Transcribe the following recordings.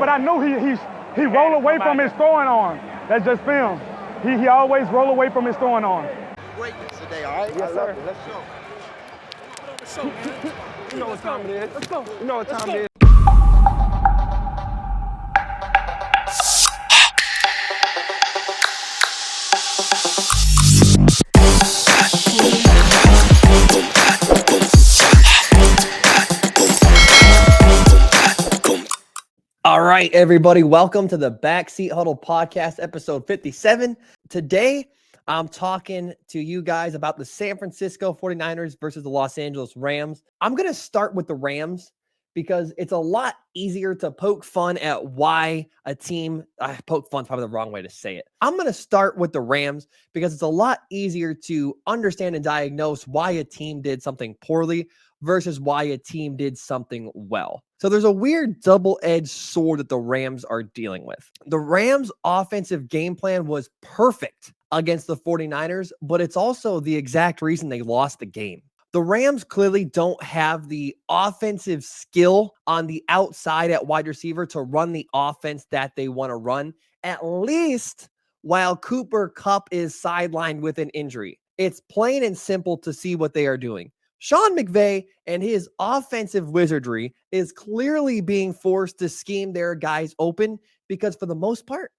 but I knew he rolled away from his throwing arm. That's just film. He always roll away from his throwing arm. Greatness today, all right? Yes, sir. Let's go. You know what time it is. Let's go. You know what time it is. All right, everybody, welcome to the Backseat Huddle podcast, episode 57. Today, I'm talking to you guys about the San Francisco 49ers versus the Los Angeles Rams. I'm going to start with the Rams because it's a lot easier to poke fun at why a team, poke fun's probably the wrong way to say it. I'm going to start with the Rams because it's a lot easier to understand and diagnose why a team did something poorly versus why a team did something well. So there's a weird double-edged sword that the Rams are dealing with. The Rams' offensive game plan was perfect against the 49ers, but it's also the exact reason they lost the game. The Rams clearly don't have the offensive skill on the outside at wide receiver to run the offense that they want to run, at least while Cooper Kupp is sidelined with an injury. It's plain and simple to see what they are doing. Sean McVay and his offensive wizardry is clearly being forced to scheme their guys open because for the most part,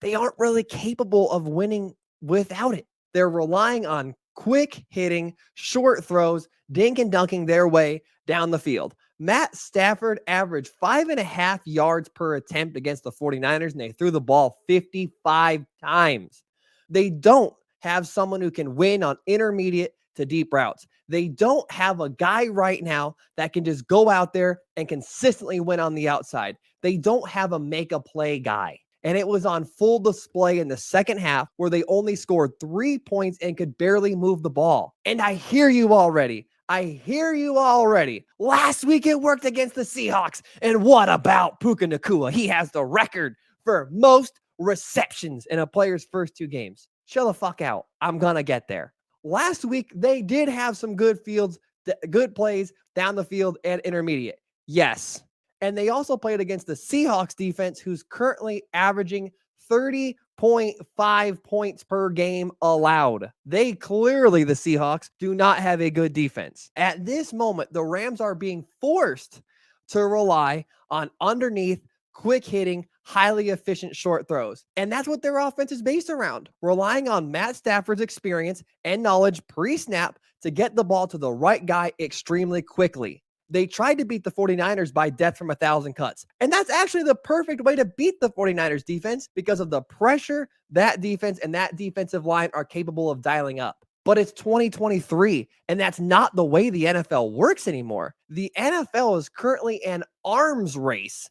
they aren't really capable of winning without it. They're relying on quick hitting, short throws, dink and dunking their way down the field. Matt Stafford averaged 5.5 yards per attempt against the 49ers, and they threw the ball 55 times. They don't have someone who can win on intermediate to deep routes. They don't have a guy right now that can just go out there and consistently win on the outside. They don't have a make a play guy. And it was on full display in the second half where they only scored 3 points and could barely move the ball. And I hear you already. Last week it worked against the Seahawks. And what about Puka Nacua? He has the record for most receptions in a player's first 2 games. Chill the fuck out. I'm going to get there. Last week, they did have some good plays down the field and intermediate. Yes. And they also played against the Seahawks defense, who's currently averaging 30.5 points per game allowed. They clearly, the Seahawks, do not have a good defense. At this moment, the Rams are being forced to rely on underneath, quick hitting, highly efficient short throws. And that's what their offense is based around, relying on Matt Stafford's experience and knowledge pre-snap to get the ball to the right guy extremely quickly. They tried to beat the 49ers by death from 1,000 cuts. And that's actually the perfect way to beat the 49ers defense because of the pressure that defense and that defensive line are capable of dialing up. But it's 2023, and that's not the way the NFL works anymore. The NFL is currently an arms race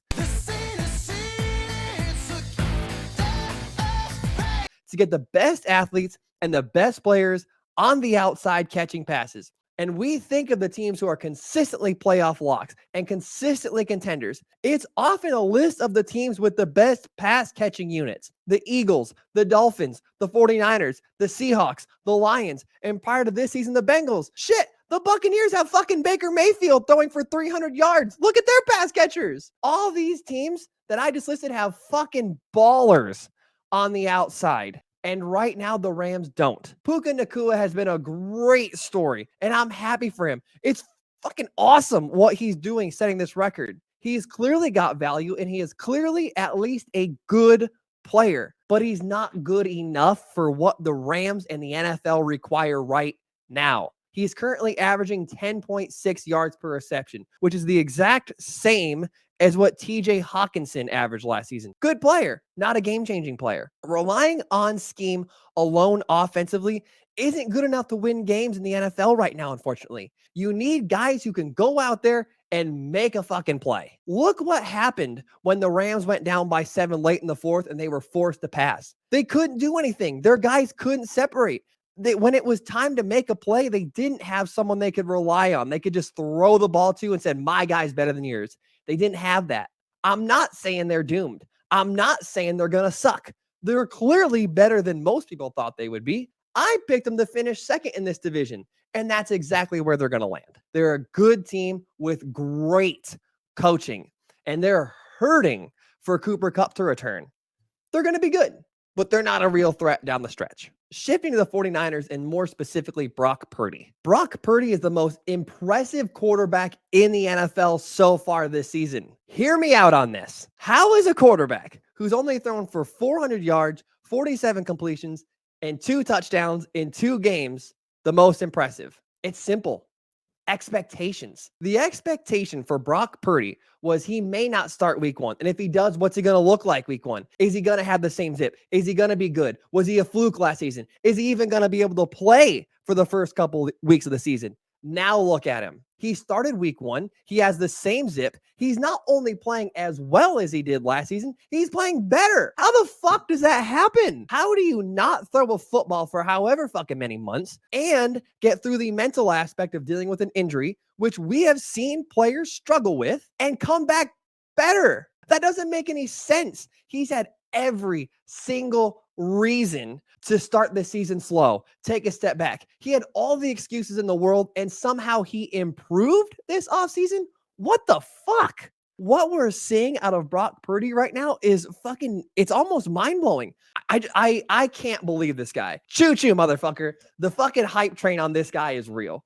to get the best athletes and the best players on the outside catching passes. And we think of the teams who are consistently playoff locks and consistently contenders. It's often a list of the teams with the best pass catching units. The Eagles, the Dolphins, the 49ers, the Seahawks, the Lions, and prior to this season, the Bengals. Shit, the Buccaneers have fucking Baker Mayfield throwing for 300 yards. Look at their pass catchers. All these teams that I just listed have fucking ballers on the outside. And right now, the Rams don't. Puka Nacua has been a great story, and I'm happy for him. It's fucking awesome what he's doing, setting this record. He's clearly got value, and he is clearly at least a good player, but he's not good enough for what the Rams and the NFL require right now. He's currently averaging 10.6 yards per reception, which is the exact same as what TJ Hawkinson averaged last season. Good player, not a game-changing player. Relying on scheme alone offensively isn't good enough to win games in the NFL right now, unfortunately. You need guys who can go out there and make a fucking play. Look what happened when the Rams went down by 7 late in the fourth and they were forced to pass. They couldn't do anything. Their guys couldn't separate. When it was time to make a play, they didn't have someone they could rely on. They could just throw the ball to and said, my guy's better than yours. They didn't have that. I'm not saying they're doomed. I'm not saying they're going to suck. They're clearly better than most people thought they would be. I picked them to finish second in this division, and that's exactly where they're going to land. They're a good team with great coaching, and they're hurting for Cooper Kupp to return. They're going to be good, but they're not a real threat down the stretch. Shifting to the 49ers and more specifically Brock Purdy. Brock Purdy is the most impressive quarterback in the NFL so far this season. Hear me out on this. How is a quarterback who's only thrown for 400 yards, 47 completions, and 2 touchdowns in 2 games the most impressive? It's simple. Expectations. The expectation for Brock Purdy was he may not start week 1. And if he does, what's he going to look like week 1? Is he going to have the same zip? Is he going to be good? Was he a fluke last season? Is he even going to be able to play for the first couple weeks of the season? Now look at him. He started week 1. He has the same zip. He's not only playing as well as he did last season, he's playing better. How the fuck does that happen? How do you not throw a football for however fucking many months and get through the mental aspect of dealing with an injury, which we have seen players struggle with, and come back better? That doesn't make any sense. He's had every single reason to start the season slow, take a step back. He had all the excuses in the world, and somehow he improved this offseason. What the fuck? What we're seeing out of Brock Purdy right now is fucking, it's almost mind-blowing. I can't believe this guy. Choo-choo, motherfucker. The fucking hype train on this guy is real.